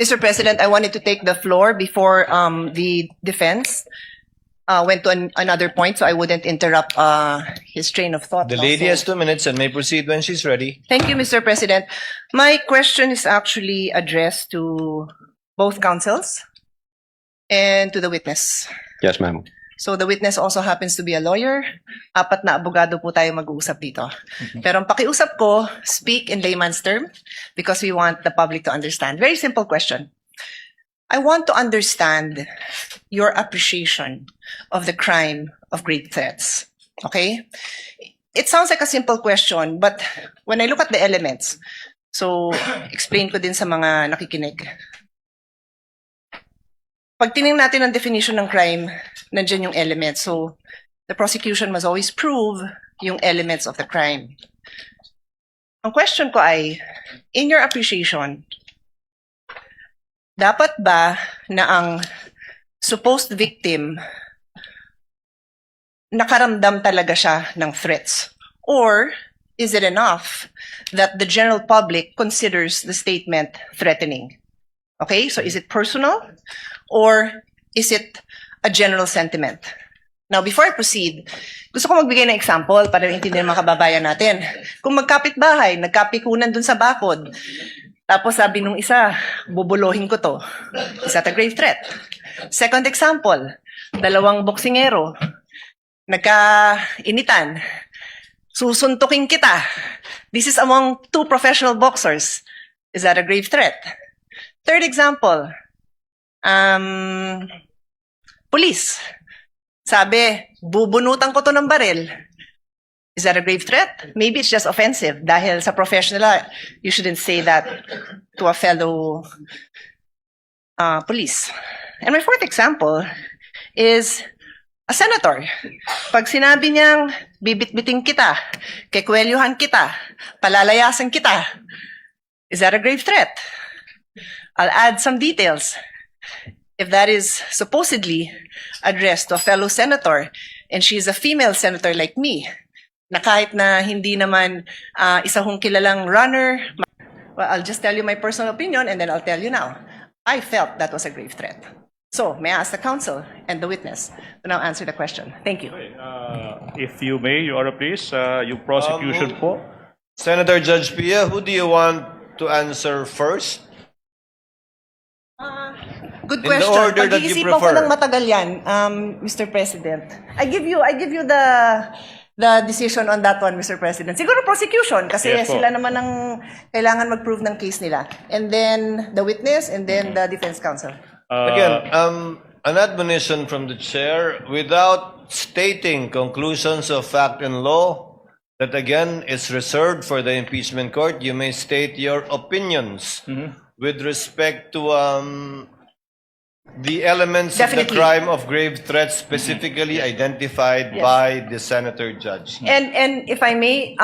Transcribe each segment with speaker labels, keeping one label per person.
Speaker 1: Mr. President, I wanted to take the floor before the defense went to another point, so I wouldn't interrupt his train of thought.
Speaker 2: The lady
Speaker 1: also.
Speaker 2: has 2 minutes and may proceed when she's ready.
Speaker 1: Thank you, Mr. President. My question is actually addressed to both counsels and to the witness.
Speaker 3: Yes, ma'am.
Speaker 1: So the witness also happens to be a lawyer. Apat na abogado po tayo mag-uusap dito. Pero ang pakiusap ko, speak in layman's term because we want the public to understand. Very simple question. I want to understand your appreciation of the crime of grave threats. Okay? It sounds like a simple question, but when I look at the elements, so explain ko din sa mga nakikinig. Pag tinignan natin ang definition ng crime, nandiyan yung elements. So, the prosecution must always prove yung elements of the crime. Ang question ko ay, in your appreciation, dapat ba na ang supposed victim nakaramdam talaga siya ng threats? Or is it enough that the general public considers the statement threatening? Okay, so is it personal? Or is it a general sentiment? Now, before I proceed, gusto ko magbigay ng example para maintindihan mga kababayan natin. Kung magkapit-bahay, nagkapikunan dun sa bakod, tapos sabi nung isa, bubuluhin ko to. Is that a grave threat? Second example, dalawang boksingero, nagkainitan, susuntukin kita. This is among two professional boxers. Is that a grave threat? Third example, police. Sabi, bubunutan ko to ng baril. Is that a grave threat? Maybe it's just offensive dahil sa professional, you shouldn't say that to a fellow police. And my fourth example is a senator. Pag sinabi niyang bibitbiting kita, kekwelyuhan kita, palalayasan kita, is that a grave threat? I'll add some details. If that is supposedly addressed to a fellow senator, and she is a female senator like me, na kahit na hindi naman isa hong kilalang runner, well, I'll just tell you my personal opinion and then I'll tell you now. I felt that was a grave threat. So, may I ask the counsel and the witness to now answer the question? Thank you.
Speaker 4: If you may, Your Honor, please, yung prosecution po.
Speaker 2: Senator Judge Pia, who do you want to answer first?
Speaker 1: Good
Speaker 2: In the
Speaker 1: question.
Speaker 2: order that you
Speaker 1: Pag-iisipan ko
Speaker 2: prefer.
Speaker 1: ng matagal yan, Mr. President. I give you the decision on that one, Mr. President. Siguro prosecution kasi
Speaker 4: Yes po.
Speaker 1: sila naman ang kailangan mag-prove ng case nila. And then the witness and then the defense counsel.
Speaker 2: Again, an admonition from the chair, without stating conclusions of fact and law, that again is reserved for the impeachment court, you may state your opinions with respect to the elements of
Speaker 1: Definitely.
Speaker 2: the crime of grave threats specifically identified
Speaker 1: Yes.
Speaker 2: by the senator judge.
Speaker 1: And if I may,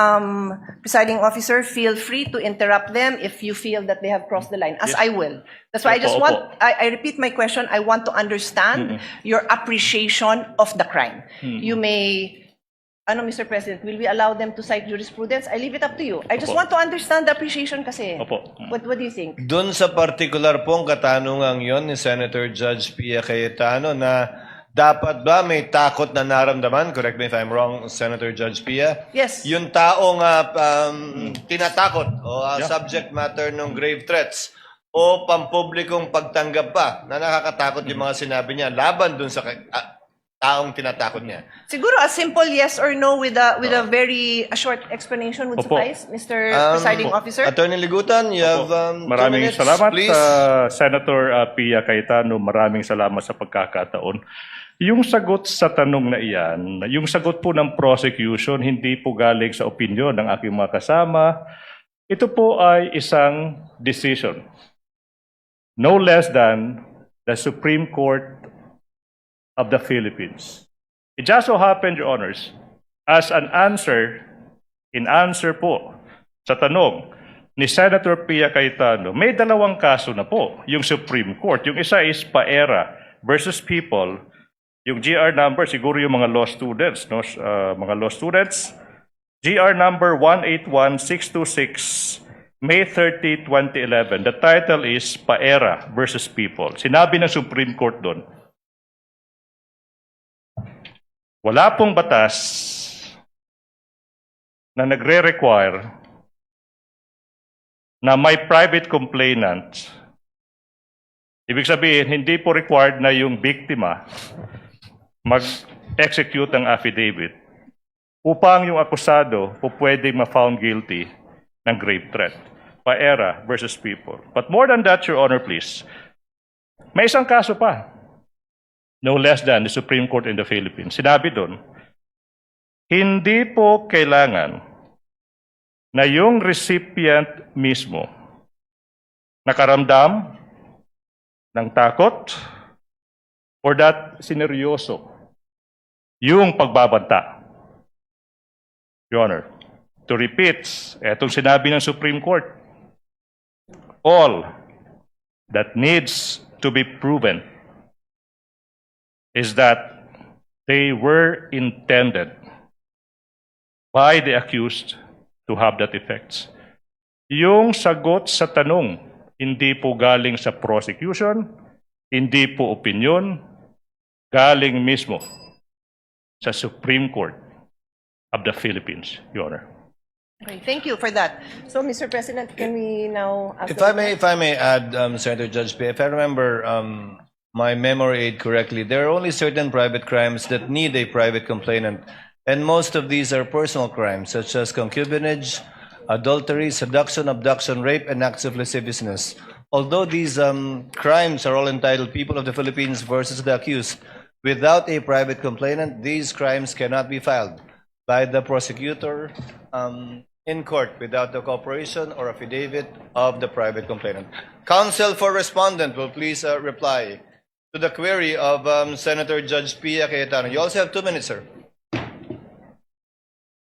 Speaker 1: presiding officer, feel free to interrupt them if you feel that they have crossed the line, as I will. That's why I just
Speaker 4: Opo,
Speaker 1: want, I repeat my question, I want to understand your appreciation of the crime. You may, Mr. President, will we allow them to cite jurisprudence? I leave it up to you. I just
Speaker 4: Opo.
Speaker 1: want to understand the appreciation kasi.
Speaker 4: Opo.
Speaker 1: What do you think?
Speaker 2: Doon sa particular pong katanungang yon ni Senator Judge Pia Cayetano na dapat ba may takot na naramdaman, correct me if I'm wrong, Senator Judge Pia?
Speaker 1: Yes.
Speaker 2: Yung taong tinatakot o subject matter ng grave threats o pampublikong pagtanggap pa na nakakatakot yung mga sinabi niya laban doon sa taong tinatakot niya.
Speaker 1: Siguro a simple yes or no with a very short explanation would
Speaker 4: Opo.
Speaker 1: suffice, Mr. Presiding Officer.
Speaker 2: Attorney Ligutan, you have 2
Speaker 4: Maraming
Speaker 2: minutes,
Speaker 4: salamat,
Speaker 2: please.
Speaker 4: Senator Pia Cayetano. Maraming salamat sa pagkakataon. Yung sagot sa tanong na iyan, yung sagot po ng prosecution, hindi po galing sa opinion ng aking mga kasama. Ito po ay isang decision. No less than the Supreme Court of the Philippines. It just so happened, Your Honors, as an answer, in answer po sa tanong ni Senator Pia Cayetano, may dalawang kaso na po yung Supreme Court. Yung isa is Paera versus People. Yung GR number, siguro yung mga law students, no? Mga law students, GR number 181626 May 30, 2011. The title is Paera versus People. Sinabi ng Supreme Court doon, wala pong batas na nagre-require na may private complainant. Ibig sabihin, hindi po required na yung biktima mag-execute ng affidavit upang yung akusado po pwedeng ma-found guilty ng grave threat. Paera versus People. But more than that, Your Honor, please, may isang kaso pa. No less than the Supreme Court in the Philippines. Sinabi doon, hindi po kailangan na yung recipient mismo nakaramdam ng takot or that sineryoso yung pagbabanta. Your Honor, to repeat, etong sinabi ng Supreme Court, all that needs to be proven is that they were intended by the accused to have that effects. Yung sagot sa tanong, hindi po galing sa prosecution, hindi po opinion, galing mismo sa Supreme Court of the Philippines, Your Honor.
Speaker 1: Okay, thank you for that. So, Mr. President, can we now...
Speaker 2: If I may add, Senator Judge P, if I remember my memory aid correctly, there are only certain private crimes that need a private complainant, and most of these are personal crimes, such as concubinage, adultery, seduction, abduction, rape, and acts of lasciviousness. Although these crimes are all entitled People of the Philippines versus the accused, without a private complainant, these crimes cannot be filed by the prosecutor in court without the cooperation or affidavit of the private complainant. Counsel for respondent will please reply to the query of Senator Judge Pia Cayetano. You also have 2 minutes, sir.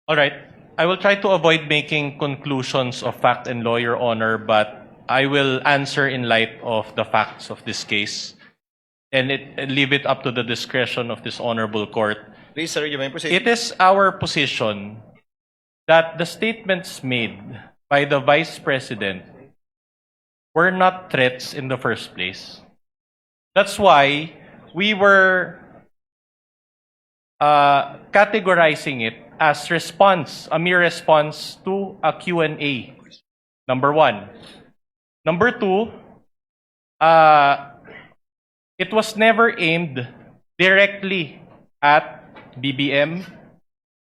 Speaker 3: All right. I will try to avoid making conclusions of fact and law, Your Honor, but I will answer in light of the facts of this case and leave it up to the discretion of this honorable court.
Speaker 2: Please, sir, you may proceed.
Speaker 3: It is our position that the statements made by the Vice President were not threats in the first place. That's why we were categorizing it as response, a mere response to a Q&A. Number one. Number two, it was never aimed directly at BBM,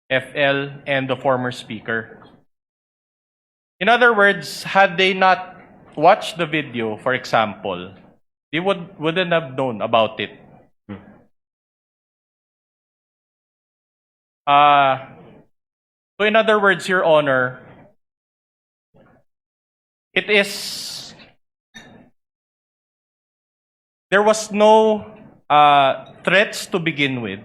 Speaker 3: FL, and the former speaker. In other words, had they not watched the video, for example, they wouldn't have known about it. So in other words, Your Honor, there was no threats to begin with.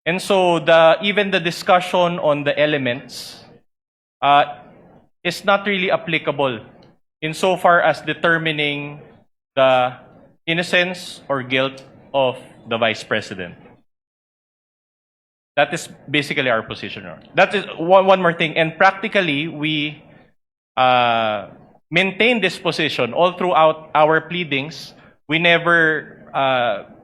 Speaker 3: And so even the discussion on the elements is not really applicable insofar as determining the innocence or guilt of the Vice President. That is basically our position. That is one more thing. And practically, we maintain this position all throughout our pleadings. We never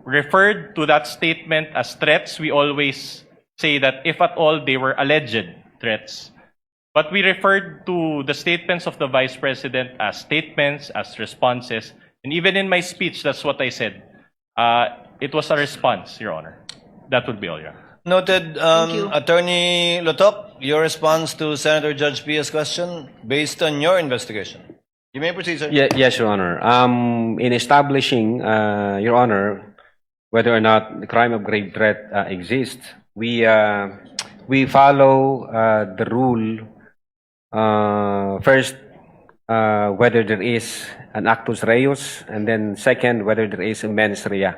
Speaker 3: referred to that statement as threats. We always say that if at all, they were alleged threats. But we referred to the statements of the Vice President as statements, as responses. And even in my speech, that's what I said. It was a response, Your Honor. That would be all, Your Honor.
Speaker 2: Noted.
Speaker 1: you.
Speaker 2: Attorney Lotok, your response to Senator Judge Pia's question based on your investigation. You may proceed, sir.
Speaker 5: Yes, Your Honor. In establishing, Your Honor, whether or not the crime of grave threat exists, we follow the rule. First, whether there is an actus reus, and then second, whether there is a mens rea.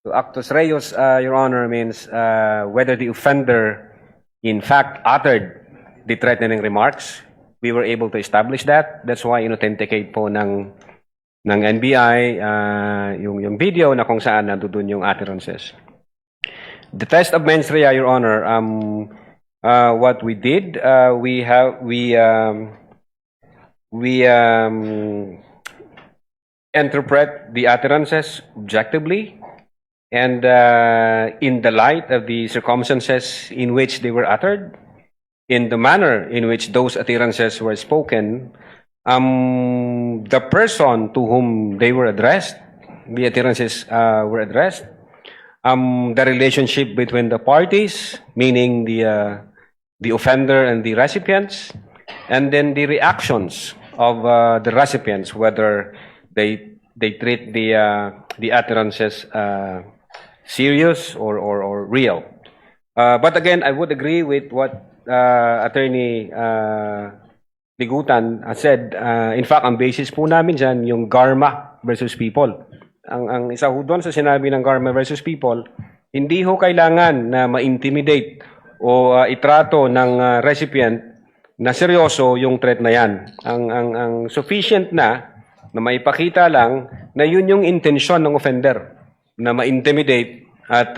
Speaker 5: So actus reus, Your Honor, means whether the offender in fact uttered the threatening remarks. We were able to establish that. That's why in-authenticate po ng NBI yung video na kung saan nandoon yung utterances. The test of mens rea, Your Honor, what we did, we we interpret the utterances objectively and in the light of the circumstances in which they were uttered, in the manner in which those utterances were spoken, the person to whom they were addressed, the utterances were addressed, the relationship between the parties, meaning the offender and the recipients, and then the reactions of the recipients, whether they treat the utterances serious or real. But again, I would agree with what Attorney Ligutan said. In fact, ang basis po namin dyan, yung Garma versus People. Ang isa ho doon sa sinabi ng Garma versus People, hindi ho kailangan na ma-intimidate o itrato ng recipient na seryoso yung threat na yan. Ang sufficient na maipakita lang na yun yung intensyon ng offender, na ma-intimidate at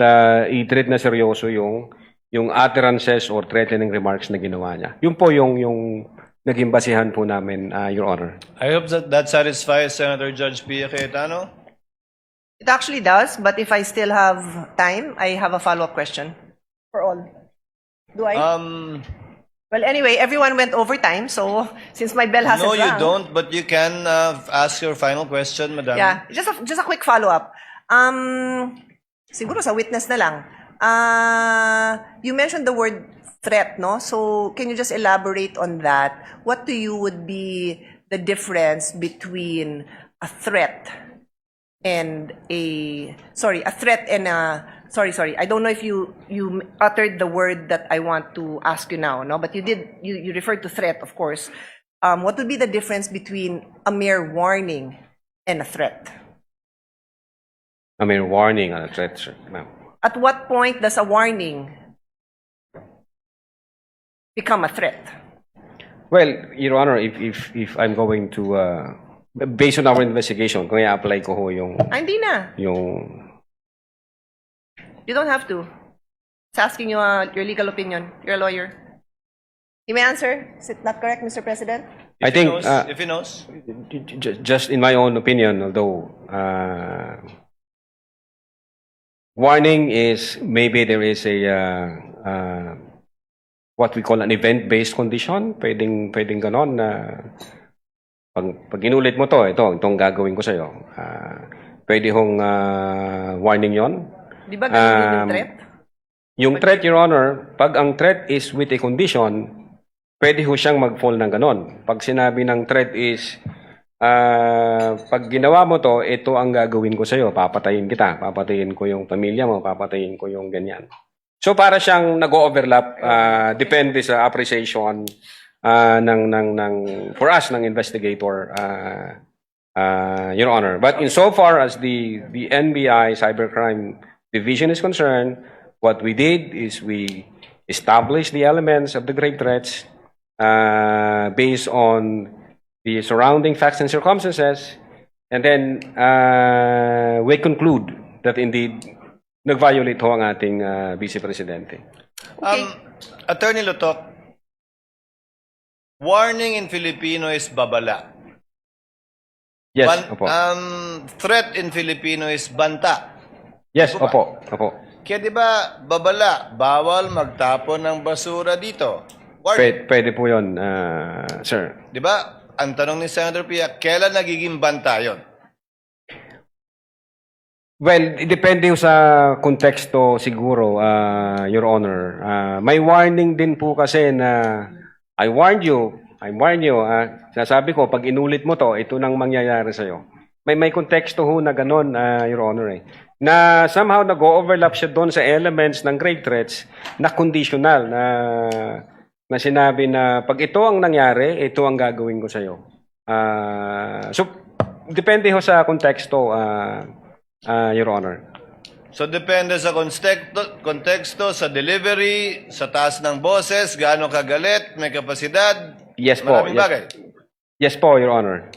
Speaker 5: i-treat na seryoso yung utterances or threatening remarks na ginawa niya. Yun po yung naging basihan po namin, Your Honor.
Speaker 2: I hope that satisfies Senator Judge Pia Cayetano.
Speaker 1: It actually does, but if I still have time, I have a follow-up question for all. Do I? Well, anyway, everyone went over time, so since my bell hasn't
Speaker 2: No, you
Speaker 1: rung-
Speaker 2: don't, but you can ask your final question, Madam.
Speaker 1: Yeah, just a quick follow-up. Siguro sa witness na lang. You mentioned the word threat, no? So can you just elaborate on that? What to you would be the difference between a threat and a sorry, I don't know if you uttered the word that I want to ask you now, no? But you referred to threat, of course. What would be the difference between a mere warning and a threat?
Speaker 5: I mean, warning and a threat, sir, ma'am.
Speaker 1: At what point does a warning become a threat?
Speaker 5: Well, Your Honor, if I'm going to, based on our investigation, kung i-apply ko ho
Speaker 1: Hindi na.
Speaker 5: yung
Speaker 1: You don't have to. It's asking you your legal opinion. You're a lawyer. You may answer. Is it not correct, Mr. President?
Speaker 5: I think,
Speaker 2: If he knows.
Speaker 5: just in my own opinion, although warning is maybe there is a what we call an event-based condition. Pwedeng ganon na pag inulit mo itong gagawin ko sa'yo. Pwede hong warning yon.
Speaker 1: Di ba ganun din yung threat?
Speaker 5: Yung threat, Your Honor, pag ang threat is with a condition, pwede ho siyang mag-fall ng ganon. Pag sinabi ng threat is, pag ginawa mo to, ito ang gagawin ko sa'yo, papatayin kita, papatayin ko yung pamilya mo, papatayin ko yung ganyan. So para siyang nag-overlap, depende sa appreciation for us, ng investigator, Your Honor. But insofar as the NBI Cybercrime Division is concerned, what we did is we established the elements of the grave threats based on the surrounding facts and circumstances, and then we conclude that indeed nag-violate ho ang ating Vice Presidente.
Speaker 2: Attorney Lutok, warning in Filipino is babala.
Speaker 5: Yes, opo.
Speaker 2: Threat in Filipino is banta.
Speaker 5: Yes,
Speaker 2: Opo ba?
Speaker 5: opo.
Speaker 2: Kaya di ba, babala, bawal magtapon ng basura dito. Warning.
Speaker 5: Pwede po yun, sir.
Speaker 2: Di ba? Ang tanong ni Senator Pia, kailan nagiging banta yon?
Speaker 5: Well, depende sa konteksto siguro, Your Honor. May warning din po kasi na I warned you. Sasabi ko, pag inulit mo to, ito nang mangyayari sa'yo. May konteksto ho na ganon, Your Honor. Na somehow nag-overlap siya doon sa elements ng grave threats na conditional, na sinabi na pag ito ang nangyari, ito ang gagawin ko sa'yo. So, depende ho sa konteksto, Your Honor.
Speaker 2: So depende sa konteksto, sa delivery, sa taas ng boses, gaano kagalit, may kapasidad,
Speaker 5: Yes po.
Speaker 2: maraming bagay.
Speaker 5: Yes po, Your Honor.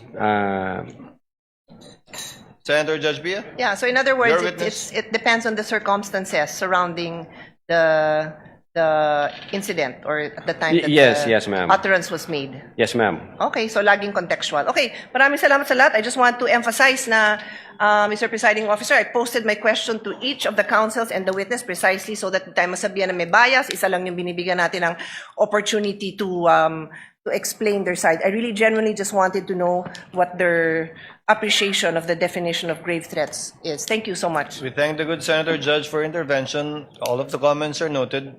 Speaker 2: Senator Judge Pia?
Speaker 1: Yeah, so in other words,
Speaker 2: Your witness?
Speaker 1: it depends on the circumstances surrounding the the incident or at the time that
Speaker 5: Yes,
Speaker 1: the
Speaker 5: yes, ma'am.
Speaker 1: utterance was made.
Speaker 5: Yes, ma'am.
Speaker 1: Okay, so laging contextual. Okay, maraming salamat sa lahat. I just want to emphasize na, Mr. Presiding Officer, I posted my question to each of the councils and the witness precisely so that tayo masabihan na may bias, isa lang yung binibigyan natin ng opportunity to explain their side. I really genuinely just wanted to know what their appreciation of the definition of grave threats is. Thank you so much.
Speaker 2: We thank the good Senator Judge for intervention. All of the comments are noted.